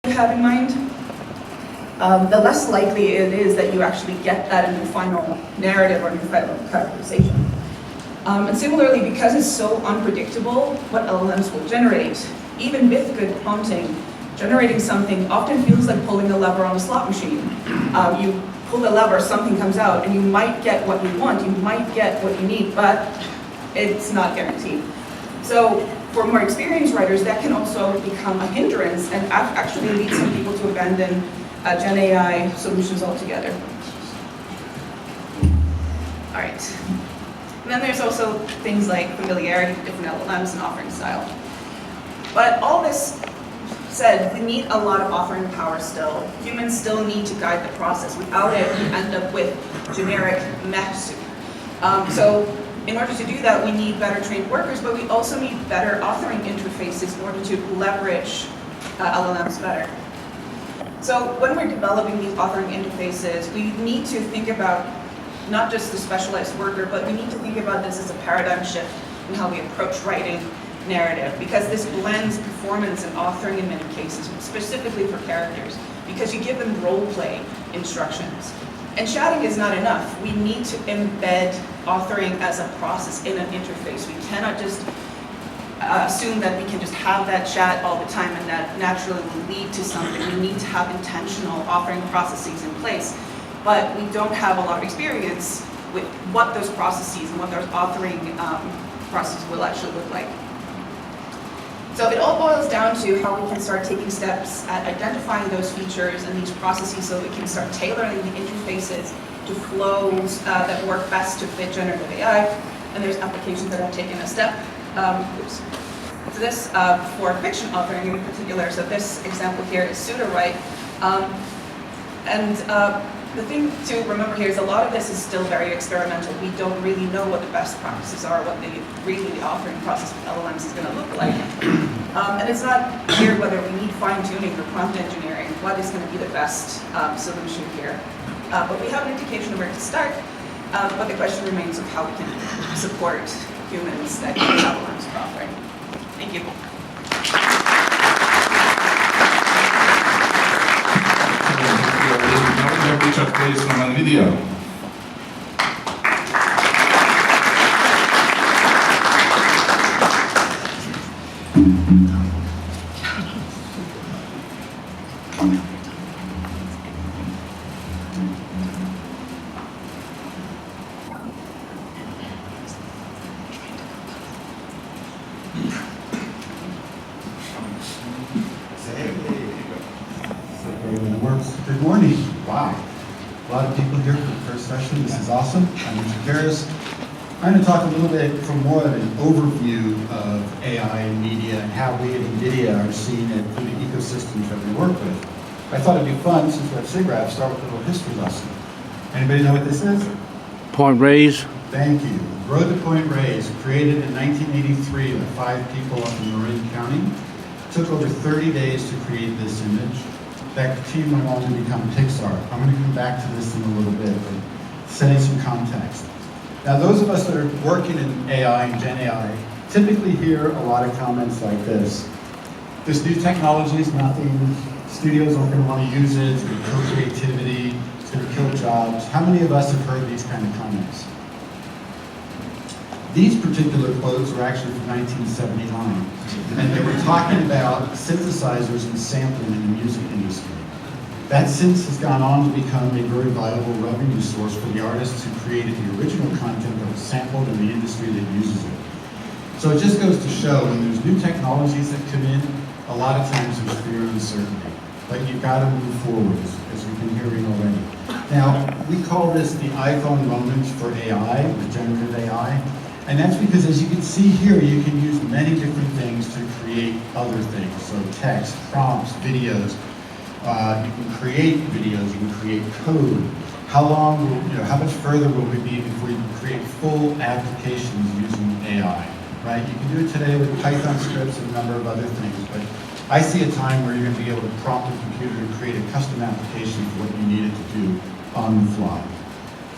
you have in mind, the less likely it is that you actually get that in the final narrative or in the final characterization. And similarly, because it's so unpredictable what LLMs will generate, even with good prompting, generating something often feels like pulling a lever on a slot machine. You pull the lever, something comes out, and you might get what you want, you might get what you need, but it's not guaranteed. So for more experienced writers, that can also become a hindrance and actually lead some people to abandon Gen AI solutions altogether. All right. And then there's also things like familiarity with different LLMs and offering style. But all this said, we need a lot of authoring power still. Humans still need to guide the process. Without it, we end up with generic meh soup. So in order to do that, we need better trained workers, but we also need better authoring interfaces in order to leverage LLMs better. So when we're developing these authoring interfaces, we need to think about not just the specialized worker, but we need to think about this as a paradigm shift in how we approach writing narrative, because this blends performance and authoring in many cases, specifically for characters, because you give them role play instructions. And chatting is not enough. We need to embed authoring as a process in an interface. We cannot just assume that we can just have that chat all the time and that naturally will lead to something. We need to have intentional authoring processes in place. But we don't have a lot of experience with what those processes and what those authoring processes will actually look like. So it all boils down to how we can start taking steps at identifying those features and these processes so we can start tailoring the interfaces to flows that work best to fit generative AI. And there's applications that have taken a step to this for fiction authoring in particular. So this example here is pseudo-write. The thing to remember here is a lot of this is still very experimental. We don't really know what the best practices are, what the authoring process with LLMs is going to look like. And it's not clear whether we need fine-tuning or prompt engineering, what is going to be the best solution here. But we have an indication of where to start, but the question remains of how we can support humans that use LLMs for authoring. Thank you. Picture please from Nvidia. Good morning. Wow. A lot of people here for the first session. This is awesome. I'm Bednarz. I'm going to talk a little bit from more of an overview of AI and media and how we at Nvidia are seeing it through the ecosystems that we work with. I thought it'd be fun, since we're at SIGGRAPH, start with a little history lesson. Anybody know what this is? Point raise. Thank you. Road to Point Reyes, created in 1983 by 5 people up in Marin County. Took over 30 days to create this image. That team went on to become Pixar. I'm going to come back to this in a little bit, but setting some context. Now, those of us that are working in AI and Gen AI typically hear a lot of comments like this. This new technology is nothing. Studios aren't going to want to use it. It's going to kill creativity. It's going to kill jobs. How many of us have heard these kind of comments? These particular quotes were actually from 1979. And they were talking about synthesizers and sampling in the music industry. That since has gone on to become a very viable revenue source for the artists who created the original content that was sampled in the industry that uses it. So it just goes to show when there's new technologies that come in, a lot of times there's fear and uncertainty. But you've got to move forward, as we've been hearing already. Now, we call this the iPhone moment for AI, with generative AI. And that's because, as you can see here, you can use many different things to create other things. So text, prompts, videos. You can create videos, you can create code. How long will, how much further will we be before you can create full applications using AI, right? You can do it today with Python scripts and a number of other things, but I see a time where you're going to be able to prompt a computer to create a custom application for what you need it to do on the fly,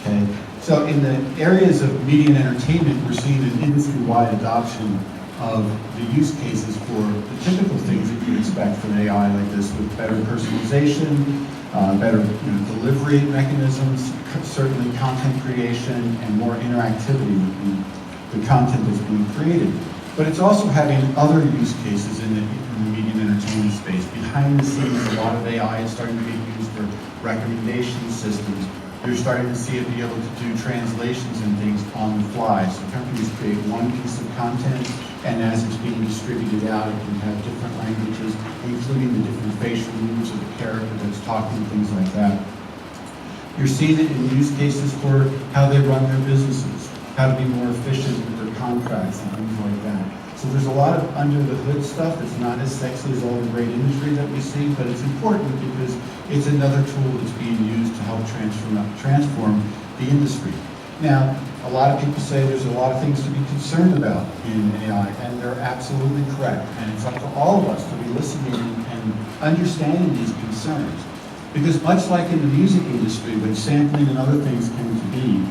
okay? So in the areas of media and entertainment, we're seeing an industry-wide adoption of the use cases for the typical things that you expect from AI like this, with better personalization, better delivery mechanisms, certainly content creation, and more interactivity with the content that's being created. But it's also having other use cases in the media and entertainment space. Behind the scenes, a lot of AI is starting to be used for recommendation systems. You're starting to see it be able to do translations and things on the fly. So companies create one piece of content, and as it's being distributed out, it can have different languages, including the different facial moves of the character that's talking, things like that. You're seeing it in use cases for how they run their businesses, how to be more efficient with their contracts and things like that. So there's a lot of under the hood stuff that's not as sexy as all the great imagery that we see, but it's important because it's another tool that's being used to help transform the industry. Now, a lot of people say there's a lot of things to be concerned about in AI, and they're absolutely correct. And it's up to all of us to be listening and understanding these concerns. Because much like in the music industry, when sampling and other things came to be,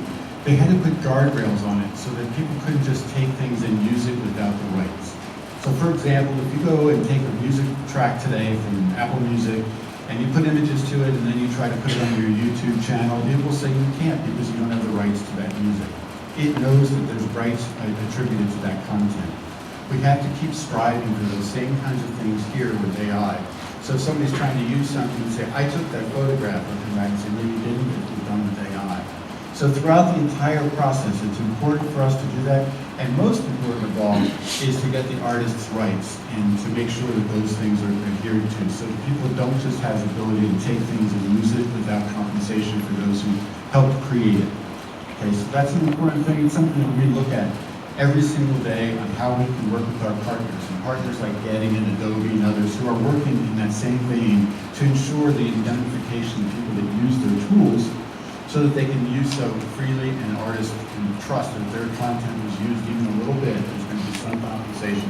they had to put guardrails on it so that people couldn't just take things and use it without the rights. So for example, if you go and take a music track today from Apple Music and you put images to it and then you try to put it on your YouTube channel, it will say you can't because you don't have the rights to that music. It knows that there's rights attributed to that content. We have to keep striving for those same kinds of things here with AI. So if somebody's trying to use something and say, I took that photograph of him, I can say, no, you didn't, it was done with AI. So throughout the entire process, it's important for us to do that. And most important of all is to get the artist's rights and to make sure that those things are adhered to so that people don't just have the ability to take things and use it without compensation for those who helped create it. Okay, so that's an important thing. It's something that we look at every single day on how we can work with our partners. And partners like Getty and Adobe and others who are working in that same vein to ensure the identification of people that use their tools so that they can use so freely and artists can trust that their content was used even a little bit, there's going to be some compensation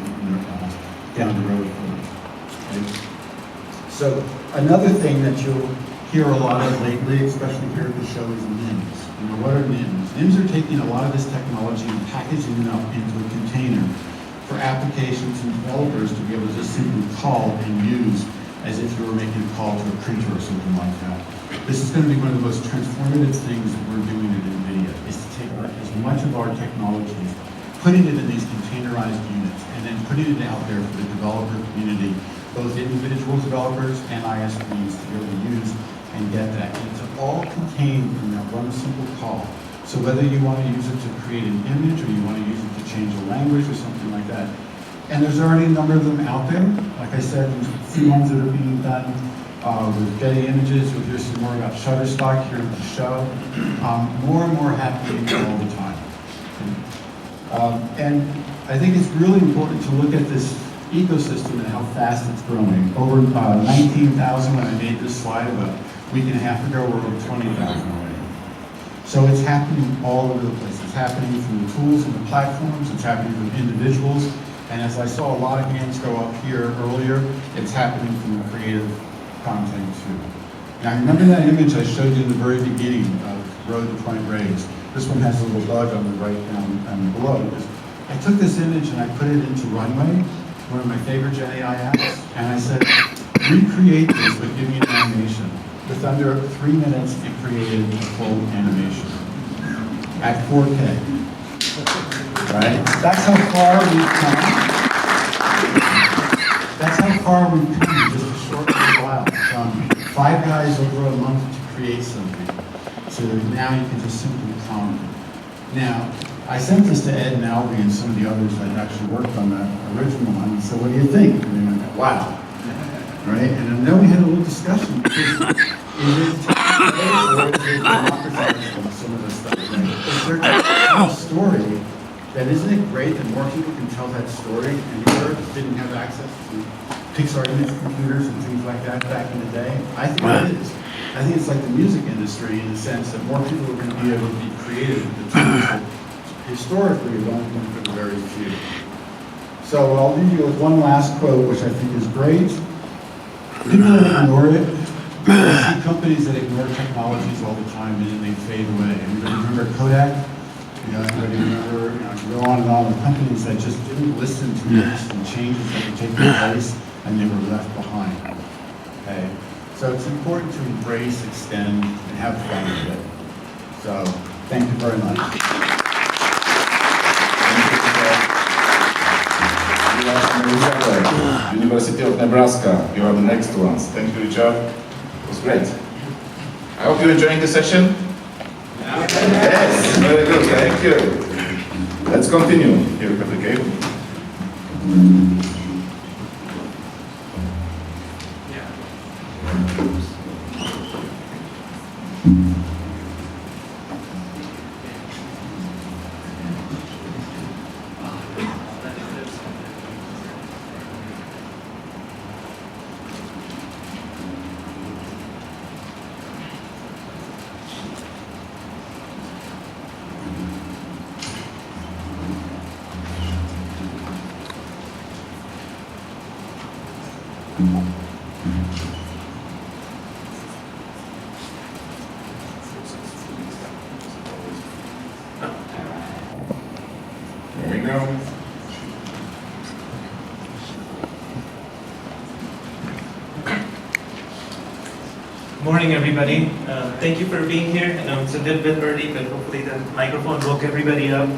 down the road for them. Okay? So another thing that you'll hear a lot of lately, especially here at the show, is NIMs. What are NIMs? NIMs are taking a lot of this technology and packaging it up into a container for applications and developers to be able to just simply call and use as if you were making a call to a printer or something like that. This is going to be one of the most transformative things that we're doing at Nvidia, is to take as much of our technologies, putting it in these containerized units, and then putting it out there for the developer community, both individual developers and ISVs to be able to use and get that. And it's all contained in that one simple call. So whether you want to use it to create an image or you want to use it to change a language or something like that. And there's already a number of them out there. Like I said, there's a few ones that are being done with Getty Images. You'll hear some more about Shutterstock here at the show. More and more happening all the time. And I think it's really important to look at this ecosystem and how fast it's growing. Over 19,000 when I made this slide about a week and a half ago, we're over 20,000 already. So it's happening all over the place. It's happening through the tools and the platforms. It's happening from individuals. And as I saw a lot of hands go up here earlier, it's happening from the creative content too. Now remember that image I showed you in the very beginning of Road to Point Reyes? This one has a little bug on the right down below. I took this image and I put it into Runway, one of my favorite Gen AI apps, and I said, recreate this, but give me an animation. With under 3 minutes, it created a full animation at 4K. Right? That's how far we've come. That's how far we've come in just a short little while. From 5 guys over a month to create something. So now you can just simply comment. Now, I sent this to Ed and Albie and some of the others that actually worked on that original one and said, what do you think? And they went, wow. Right? And then we had a little discussion. Because is it technical or is it democratizing some of the stuff? Right? Is there a story that isn't it great that more people can tell that story? And you didn't have access to Pixar image computers and things like that back in the day. I think it is. I think it's like the music industry in the sense that more people are going to be able to be creative with the tools that historically have only been for the very few. So I'll leave you with one last quote, which I think is great. People ignore it. I see companies that ignore technologies all the time and then they fade away. Anybody remember Kodak? Anybody remember, I can go on and on with companies that just didn't listen to the changes that were taking place and they were left behind. Okay? So it's important to embrace, extend, and have fun with it. So thank you very much. University of Nebraska, you are the next ones. Thank you, Richard. It was great. I hope you're enjoying the session. Yes, very good, thank you. Let's continue. Here we have the cable. There we go. Morning, everybody. Thank you for being here. I know it's a little bit early, but hopefully the microphone woke everybody up.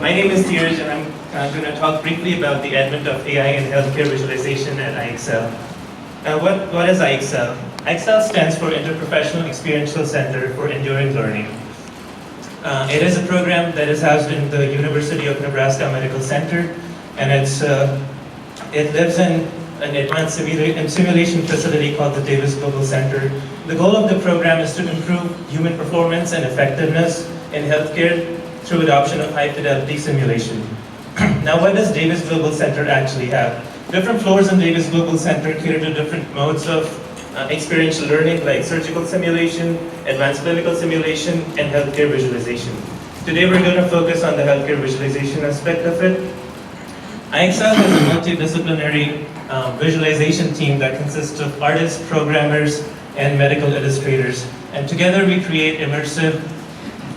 My name is Dheeraj, and I'm going to talk briefly about the advent of AI in healthcare visualization at IXL. What is IXL? IXL stands for Interprofessional Experiential Center for Enduring Learning. It is a program that is housed in the University of Nebraska Medical Center, and it lives in an advanced simulation facility called the Davis Global Center. The goal of the program is to improve human performance and effectiveness in healthcare through adoption of high-fidelity simulation. Now, what does Davis Global Center actually have? Different floors in Davis Global Center cater to different modes of experiential learning, like surgical simulation, advanced clinical simulation, and healthcare visualization. Today, we're going to focus on the healthcare visualization aspect of it. IXL has a multidisciplinary visualization team that consists of artists, programmers, and medical illustrators. And together we create immersive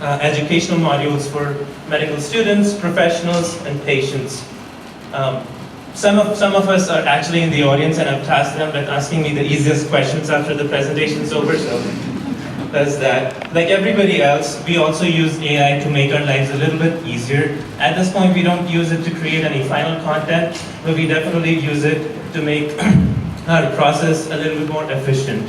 educational modules for medical students, professionals, and patients. Some of us are actually in the audience, and I've tasked them with asking me the easiest questions after the presentation's over, so that's that. Like everybody else, we also use AI to make our lives a little bit easier. At this point, we don't use it to create any final content, but we definitely use it to make our process a little bit more efficient.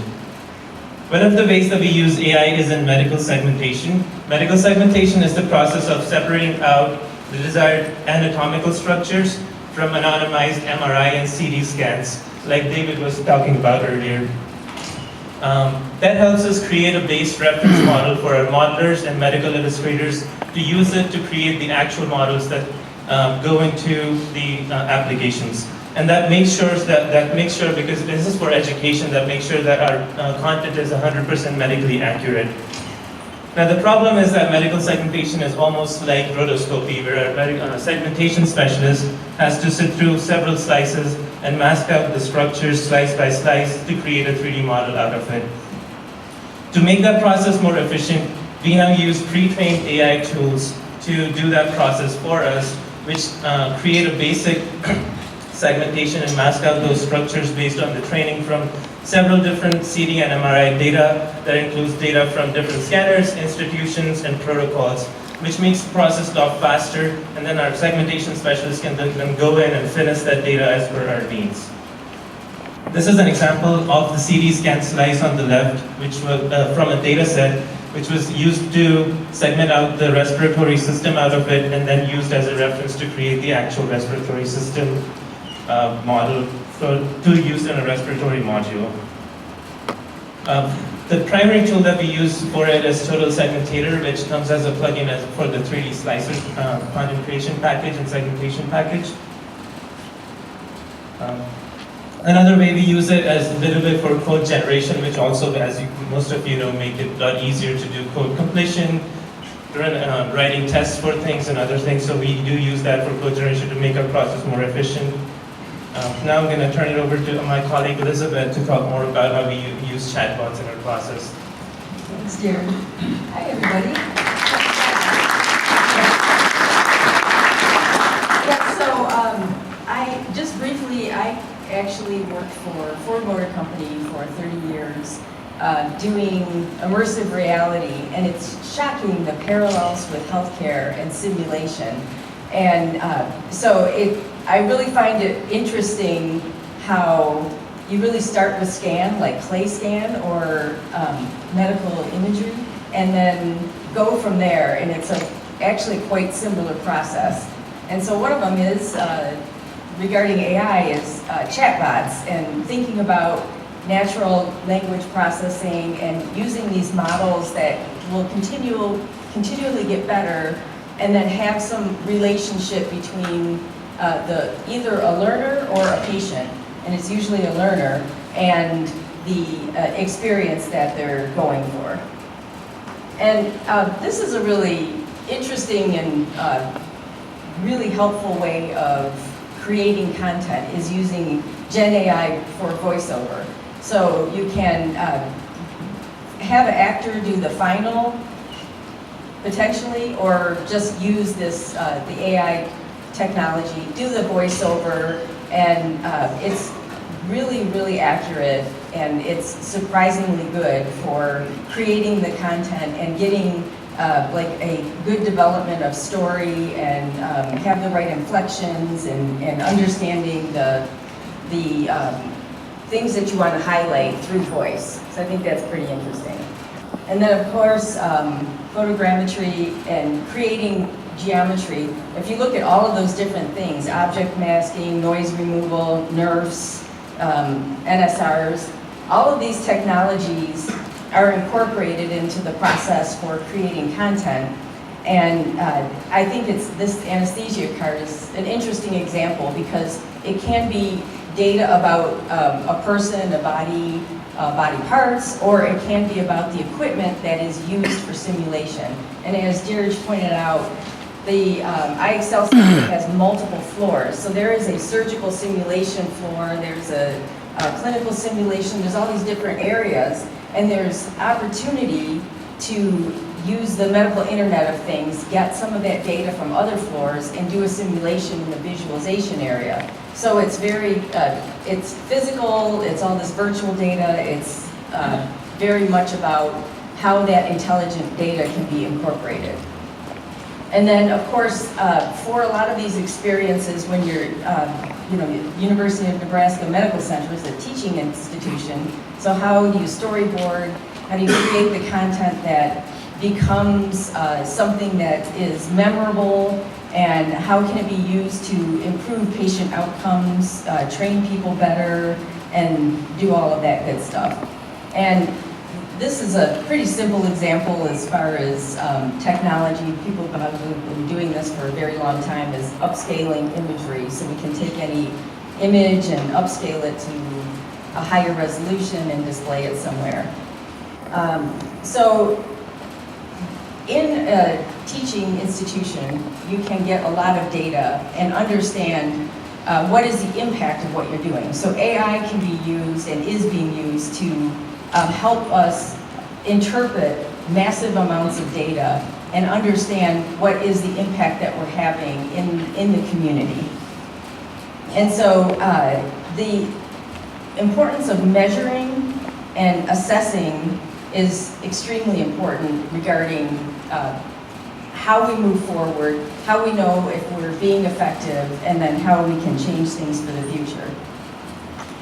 One of the ways that we use AI is in medical segmentation. Medical segmentation is the process of separating out the desired anatomical structures from anonymized MRI and CT scans, like David was talking about earlier. That helps us create a base reference model for our modelers and medical illustrators to use it to create the actual models that go into the applications. And that makes sure, because this is for education, that makes sure that our content is 100% medically accurate. Now the problem is that medical segmentation is almost like rotoscopy, where a segmentation specialist has to sit through several slices and mask out the structures slice by slice to create a 3D model out of it. To make that process more efficient, we now use pre-trained AI tools to do that process for us, which create a basic segmentation and mask out those structures based on the training from several different CT and MRI data that includes data from different scanners, institutions, and protocols, which makes the process a lot faster, and then our segmentation specialists can then go in and finish that data as per our needs. This is an example of the CT scan slice on the left, which was from a data set, which was used to segment out the respiratory system out of it, and then used as a reference to create the actual respiratory system model to use in a respiratory module. The primary tool that we use for it is Total Segmentator, which comes as a plugin for the 3D slicer content creation package and segmentation package. Another way we use it is a little bit for code generation, which also, as most of you know, make it a lot easier to do code completion, writing tests for things and other things. So we do use that for code generation to make our process more efficient. Now I'm going to turn it over to my colleague Elizabeth to talk more about how we use chatbots in our process. Thanks, Darren. Hi, everybody. actually worked for Ford Motor Company for 30 years, doing immersive reality, and it's shocking the parallels with healthcare and simulation. And I really find it interesting how you really start with scan, like clay scan or medical imagery, and then go from there, and it's actually quite similar process. And so one of them is, regarding AI, is chatbots, and thinking about natural language processing and using these models that will continually get better, and then have some relationship between either a learner or a patient, and it's usually a learner, and the experience that they're going for. And this is a really interesting and really helpful way of creating content, is using Gen AI for voiceover. So you can have an actor do the final, potentially, or just use this, the AI technology, do the voiceover, and it's really, really accurate, and it's surprisingly good for creating the content and getting like a good development of story, and have the right inflections, and understanding the things that you want to highlight through voice. So I think that's pretty interesting. And then of course, photogrammetry and creating geometry. If you look at all of those different things, object masking, noise removal, NeRFs, NSRs, all of these technologies are incorporated into the process for creating content. And I think this anesthesia card is an interesting example, because it can be data about a person, a body, body parts, or it can be about the equipment that is used for simulation. And as Dheeraj pointed out, the IXL Center has multiple floors. So there is a surgical simulation floor, there's a clinical simulation, there's all these different areas, and there's opportunity to use the medical Internet of Things, get some of that data from other floors, and do a simulation in the visualization area. So it's very, it's physical, it's all this virtual data, it's very much about how that intelligent data can be incorporated. And then, of course, for a lot of these experiences, when you're, University of Nebraska Medical Center is a teaching institution, so how do you storyboard, how do you create the content that becomes something that is memorable, and how can it be used to improve patient outcomes, train people better, and do all of that good stuff. And this is a pretty simple example as far as technology. People have been doing this for a very long time, is upscaling imagery. So we can take any image and upscale it to a higher resolution and display it somewhere. So in a teaching institution, you can get a lot of data and understand what is the impact of what you're doing. So AI can be used and is being used to help us interpret massive amounts of data and understand what is the impact that we're having in the community. And so the importance of measuring and assessing is extremely important regarding how we move forward, how we know if we're being effective, and then how we can change things for the future.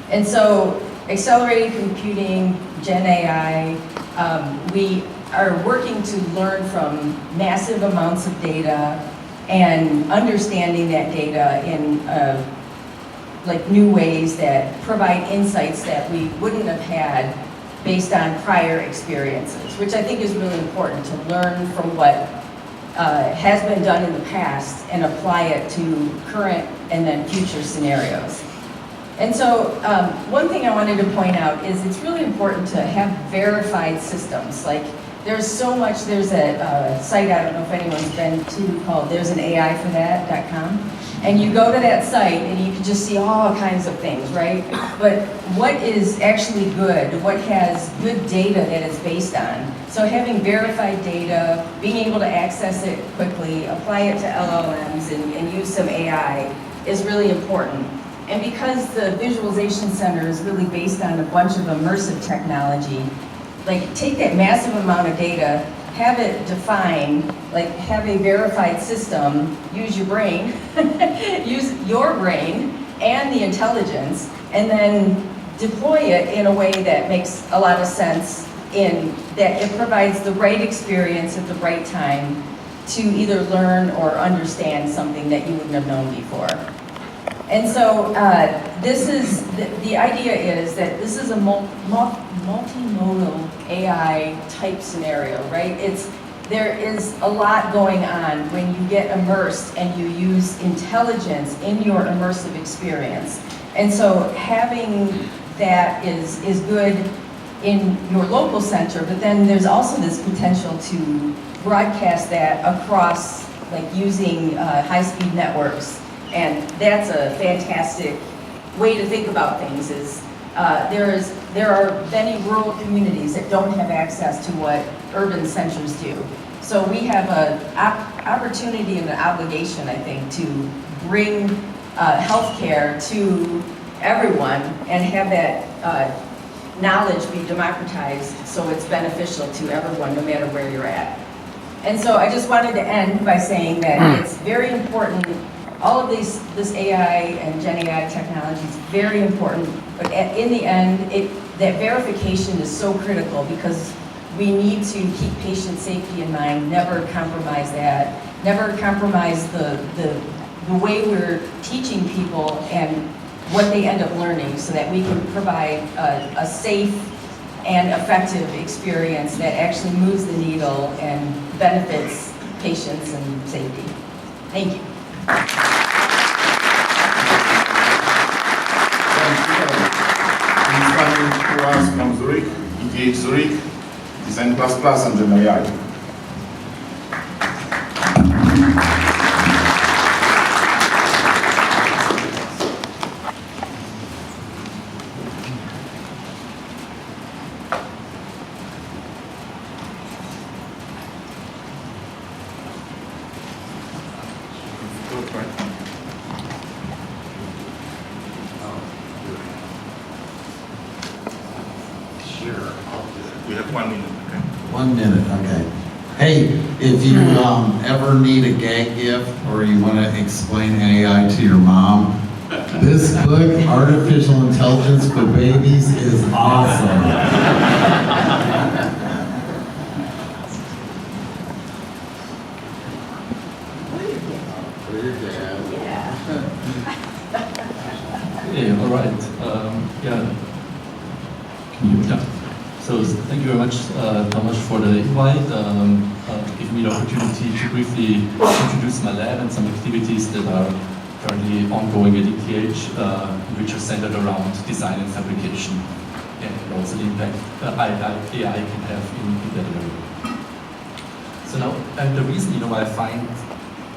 And so accelerated computing, Gen AI, we are working to learn from massive amounts of data and understanding that data in like new ways that provide insights that we wouldn't have had based on prior experiences, which I think is really important, to learn from what has been done in the past and apply it to current and then future scenarios. And so one thing I wanted to point out is it's really important to have verified systems. Like there's so much, there's a site, I don't know if anyone's been to, called there'sanaIforthat.com. And you go to that site and you can just see all kinds of things, right? But what is actually good? What has good data that it's based on? So having verified data, being able to access it quickly, apply it to LLMs and use some AI is really important. And because the visualization center is really based on a bunch of immersive technology, like take that massive amount of data, have it defined, like have a verified system, use your brain, use your brain and the intelligence, and then deploy it in a way that makes a lot of sense, in that it provides the right experience at the right time to either learn or understand something that you wouldn't have known before. And so this is, the idea is that this is a multimodal AI type scenario, right? There is a lot going on when you get immersed and you use intelligence in your immersive experience. And so having that is good in your local center, but then there's also this potential to broadcast that across, like using high-speed networks. And that's a fantastic way to think about things. Is there are many rural communities that don't have access to what urban centers do. So we have an opportunity and an obligation, I think, to bring healthcare to everyone and have that knowledge be democratized so it's beneficial to everyone no matter where you're at. And so I just wanted to end by saying that it's very important. All of this AI and Gen AI technology is very important, but in the end, that verification is so critical because we need to keep patient safety in mind, never compromise that, never compromise the way we're teaching people and what they end up learning so that we can provide a safe and effective experience that actually moves the needle and benefits patients and safety. Thank you. Coming to us from Zurich, ETH Zurich, Design++ and Gen AI. We have 1 minute, okay? 1 minute, okay. Hey, if you ever need a gag gift or you want to explain AI to your mom, this book, Artificial Intelligence for Babies, is awesome. Hey, all right. So thank you very much, Tomas, for the invite, giving me the opportunity to briefly introduce my lab and some activities that are currently ongoing at ETH, which are centered around design and fabrication, and also the impact AI can have in that area. So now, and the reason why I find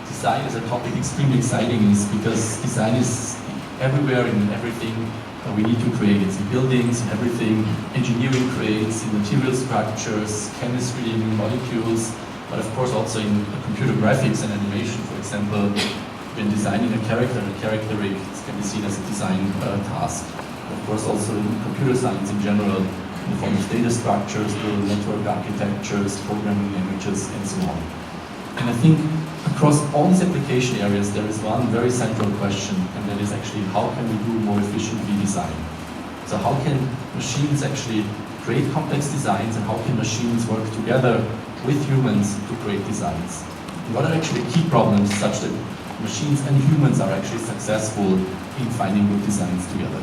design as a topic extremely exciting is because design is everywhere in everything. We need to create it in buildings, in everything. Engineering creates in material structures, chemistry in molecules, but of course also in computer graphics and animation. For example, when designing a character rig can be seen as a design task. Of course also in computer science in general, in the form of data structures, neural network architectures, programming languages, and so on. And I think across all these application areas, there is one very central question, and that is actually how can we do more efficiently design? So how can machines actually create complex designs, and how can machines work together with humans to create designs? And what are actually key problems such that machines and humans are actually successful in finding good designs together?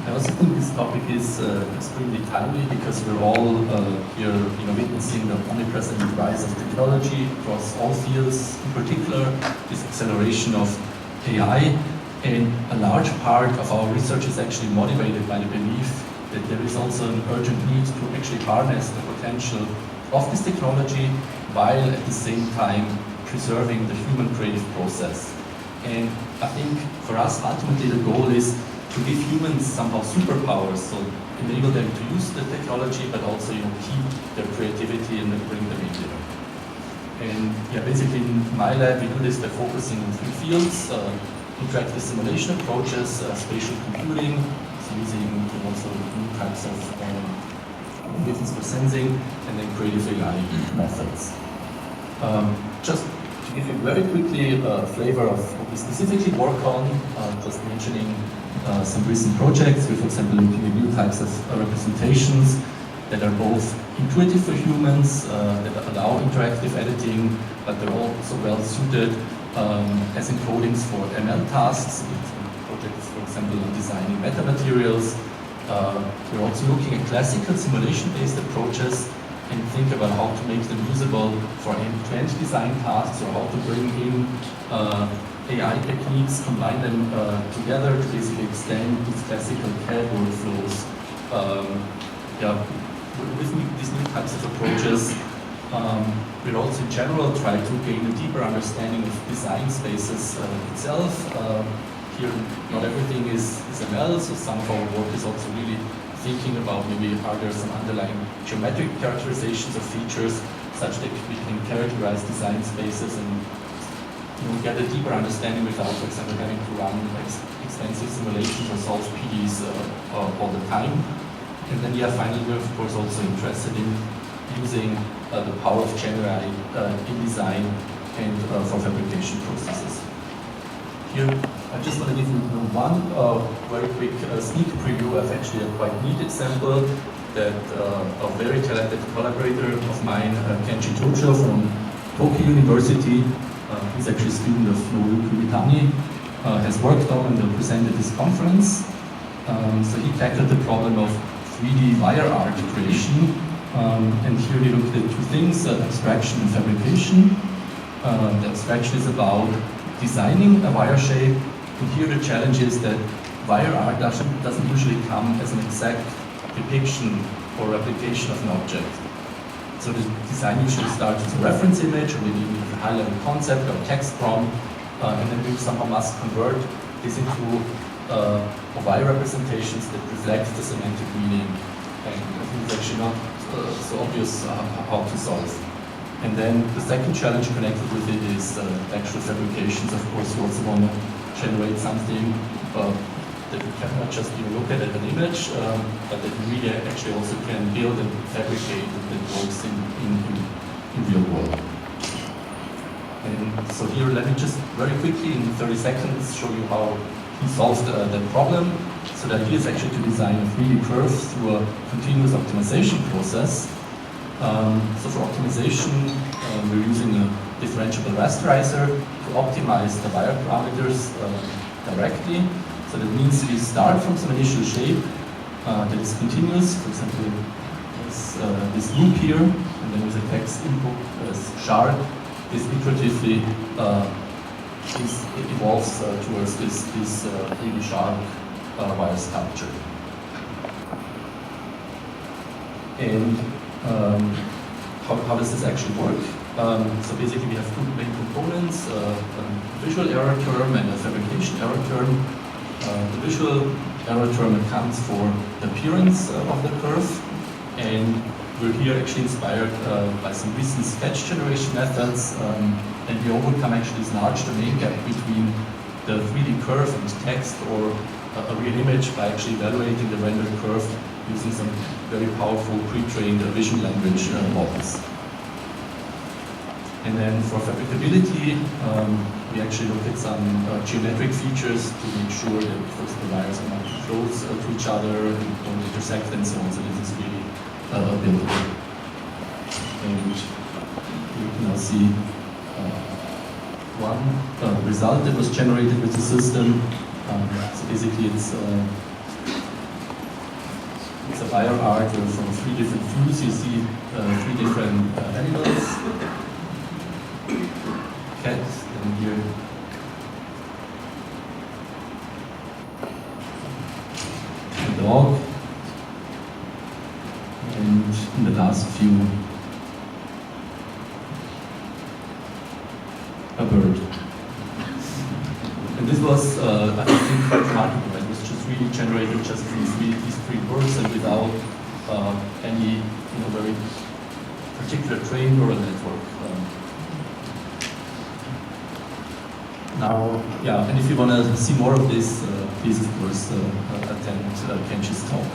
I also think this topic is extremely timely because we're all here witnessing the omnipresent rise of technology across all fields, in particular this acceleration of AI, and a large part of our research is actually motivated by the belief that there is also an urgent need to actually harness the potential of this technology while at the same time preserving the human creative process. And I think for us ultimately the goal is to give humans somehow superpowers, so enable them to use the technology, but also keep their creativity and bring them in there. And basically in my lab we do this by focusing on 3 fields: interactive simulation approaches, spatial computing, so using also new types of methods for sensing, and then creative AI methods. Just to give you very quickly a flavor of what we specifically work on, just mentioning some recent projects. We're, for example, looking at new types of representations that are both intuitive for humans, that allow interactive editing, but they're also well suited as encodings for ML tasks. Projects, for example, on designing metamaterials. We're also looking at classical simulation-based approaches and think about how to make them usable for end-to-end design tasks, or how to bring in AI techniques, combine them together to basically extend these classical CAD workflows. With these new types of approaches, we'll also in general try to gain a deeper understanding of design spaces itself. Here, not everything is ML, so some of our work is also really thinking about maybe are there some underlying geometric characterizations of features such that we can characterize design spaces and get a deeper understanding without, for example, having to run extensive simulations or solve PDs all the time. And then, finally, we're of course also interested in using the power of GenAI in design and for fabrication processes. Here, I just want to give you one very quick sneak preview of actually a quite neat example that a very talented collaborator of mine, Kenji Tojo from Tokyo University, he's actually a student of Nobuki Mitani, has worked on and will present at this conference. So he tackled the problem of 3D wire art creation, and here we looked at two things, abstraction and fabrication. The abstraction is about designing a wire shape, and here the challenge is that wire art doesn't usually come as an exact depiction or replication of an object. So the design usually starts with a reference image, or maybe with a high-level concept or text prompt, and then we somehow must convert this into wire representations that reflect the semantic meaning. And I think it's actually not so obvious how to solve. And then the second challenge connected with it is actual fabrications. Of course, you also want to generate something that you cannot just look at an image, but that you really actually also can build and fabricate that works in real world. And so here, let me just very quickly, in 30 seconds, show you how he solved that problem. So the idea is actually to design a 3D curve through a continuous optimization process. So for optimization, we're using a differentiable rasterizer to optimize the wire parameters directly. So that means we start from some initial shape that is continuous. For example, this loop here, and then with a text input as sharp, this iteratively evolves towards this really sharp wire sculpture. And how does this actually work? So basically we have two main components, a visual error term and a fabrication error term. The visual error term accounts for the appearance of the curve, and we're here actually inspired by some recent sketch generation methods, and we overcome actually this large domain gap between the 3D curve and text or a real image by actually evaluating the rendered curve using some very powerful pre-trained vision language models. And then for fabricability, we actually look at some geometric features to make sure that first the wires are not too close to each other and don't intersect and so on. So this is really buildable. And you can now see one result that was generated with the system. So basically it's a wire art from 3 different views. You see 3 different animals. Cat, and here a dog, and in the last view a bird. And this was, I think, quite remarkable. It was just really generated just from these 3 words and without any very particular trained neural network. Now, yeah, and if you want to see more of this, please, of course, attend Kenji's talk.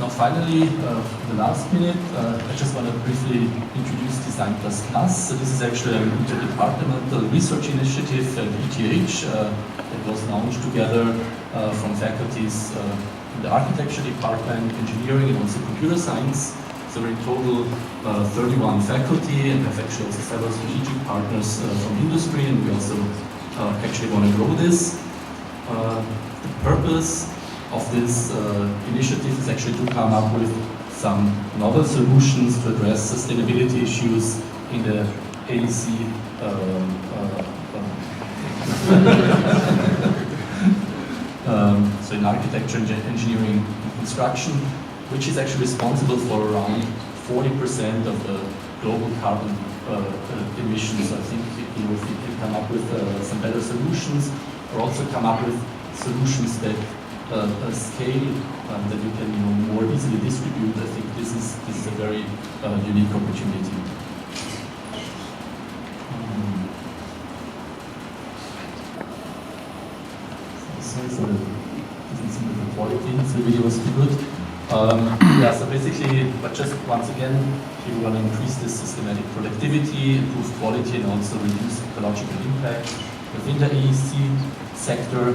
Now, finally, the last minute, I just want to briefly introduce Design++. So this is actually an interdepartmental research initiative at ETH that was launched together from faculties in the architecture department, engineering, and also computer science. So we're in total 31 faculty, and have actually also several strategic partners from industry, and we also actually want to grow this. The purpose of this initiative is actually to come up with some novel solutions to address sustainability issues in the AEC so in architecture, engineering, and construction, which is actually responsible for around 40% of the global carbon emissions. I think if we can come up with some better solutions, or also come up with solutions that scale that we can more easily distribute, I think this is a very unique opportunity. Sorry for the quality, the video was too good. Yeah, so basically, but just once again, we want to increase this systematic productivity, improve quality, and also reduce ecological impact within the AEC sector,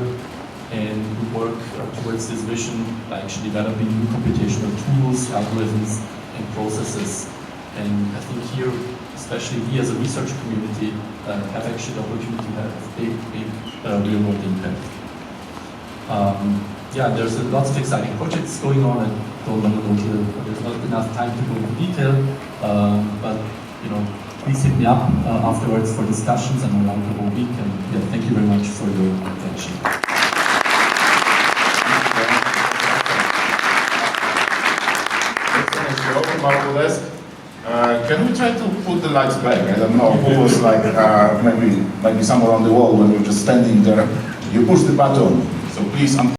and we work towards this vision by actually developing new computational tools, algorithms, and processes. And I think here, especially we as a research community, have actually the opportunity to have big real-world impact. Yeah, there's lots of exciting projects going on. I don't want to go here, but there's not enough time to go into detail. But please hit me up afterwards for discussions. I'm around the whole week, and yeah, thank you very much for your attention. Can we try to put the lights back? I don't know who was like maybe somewhere on the wall when we were just standing there. You push the button, so please.